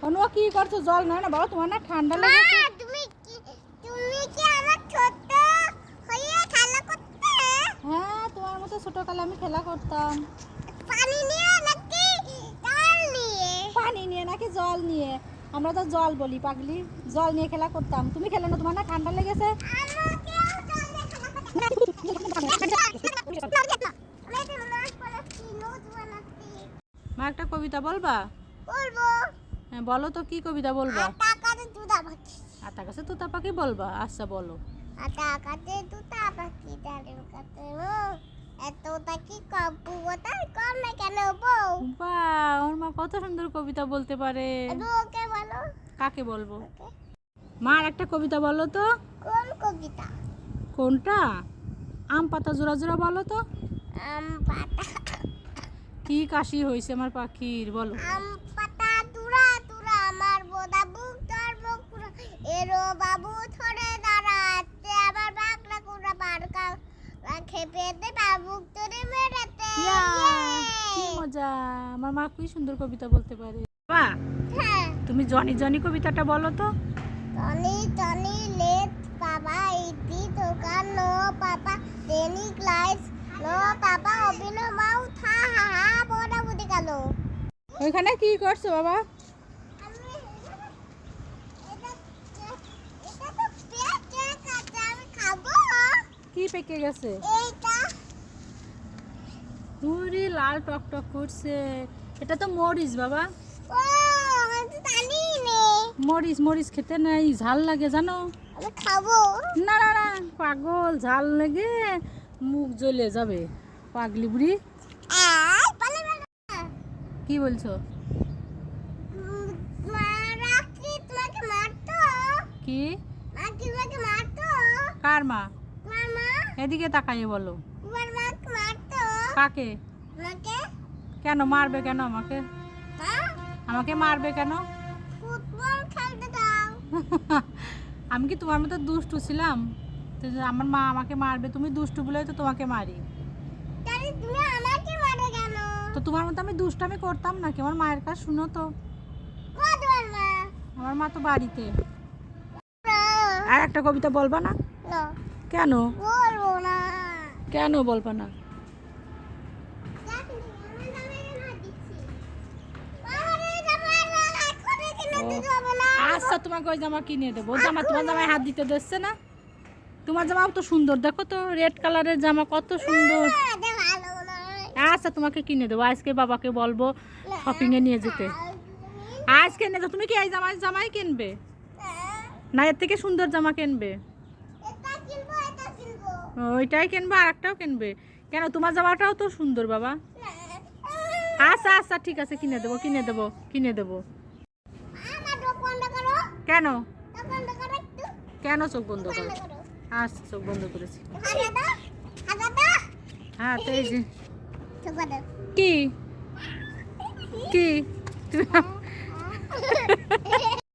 অনু কি করছো? জল নয় না বাবা, তোমার না ঠান্ডা লেগেছে। তুমি কি আমার ছোট হয়ে খেলা করতে? হ্যাঁ, তোমার মতো ছোটকালে আমি খেলা করতাম। পানি নিয়ে নাকি জল নিয়ে? পানি নিয়ে নাকি জল নিয়ে? আমরা তো জল বলি পাগলি। জল নিয়ে খেলা করতাম। তুমি খেলে না? তোমার না ঠান্ডা লেগেছে। আমাকেও জল নিয়ে খেলা করতে। মা, একটা কবিতা বলবা? বলবো। হ্যাঁ, বলো তো, কি কবিতা বলবা? আকাশে তুতা পাখি। আতা গাছে তোতা পাখি বলবা? আচ্ছা বলো। আকাশে তুতা পাখি ডালের কাছে এতটা কি কাপু কোথায় কমে কেন বউ? বাহ, ওর মা কত সুন্দর কবিতা বলতে পারে। ওকে বলো। কাকে বলবো? মা, আর একটা কবিতা বলো তো। কোন কবিতা? কোনটা? আম পাতা জোড়া জোড়া বলো তো। আম পাতা কি কাশি হয়েছে আমার পাখির, বলো। আম পাতা তুরা তুরা আমার বোদা বুক তোর বুক পুরা এরো বাবু ধরে দাঁড়াতে আমার বাগলা কুড়া বারকা খেপে দে বাবুক তোরে মেরেতে। ইয়া, কি মজা! আমার মা কি সুন্দর কবিতা বলতে পারে। বাবা, হ্যাঁ, তুমি জনি জনি কবিতাটা বলো তো। টনি টনি লেট বাবা ইতি দোকান নো পাপা টেনি ক্লাইস নো পাপা অভিনো মাউ থা হা হা বড়া বুদি গেল। ওইখানে কি করছো বাবা? কি পেকে গেছে? পুরি লাল টক টক করছে। এটা তো মরিচ বাবা। মরিচ মরিচ খেতে নাই, ঝাল লাগে জানো। না না না, পাগল, ঝাল লেগে মুখ জ্বলে যাবে। পাগলি বুড়ি, কি বলছো? কি? কার মা? এদিকে তাকাইয়ে বলো। কাকে? কেন মারবে? কেন আমাকে? আমাকে মারবে কেন? আমি কি তোমার মতো দুষ্টু ছিলাম? তো যে আমার মা আমাকে মারবে, তুমি দুষ্টু বলেই তো তোমাকে মারি। তো তোমার মতো আমি দুষ্টামি করতাম নাকি? আমার মায়ের কাছে শুনো তো। আমার মা তো বাড়িতে। আর একটা কবিতা বলবা না? কেন? বলবো না। কেন বলবা না? আচ্ছা, তোমাকে ওই জামা কিনে দেবো। জামা তোমার জামায় হাত দিতে দিচ্ছে না? তোমার জামা তো সুন্দর, দেখো তো, রেড কালারের জামা কত সুন্দর। আচ্ছা, তোমাকে কিনে দেবো। আজকে বাবাকে বলবো শপিং এ নিয়ে যেতে। আজকে নিয়ে যাও। তুমি কি এই জামাই কিনবে না এর থেকে সুন্দর জামা কিনবে? ওইটাই কিনবে আর একটাও কিনবে? কেন, তোমার জামাটাও তো সুন্দর বাবা। আচ্ছা আচ্ছা, ঠিক আছে, কিনে দেবো কিনে দেবো কিনে দেবো। কেন? কেন চোখ বন্ধ করো? আচ্ছা, চোখ বন্ধ করেছি। হ্যাঁ, তো এই যে কি কি তুমি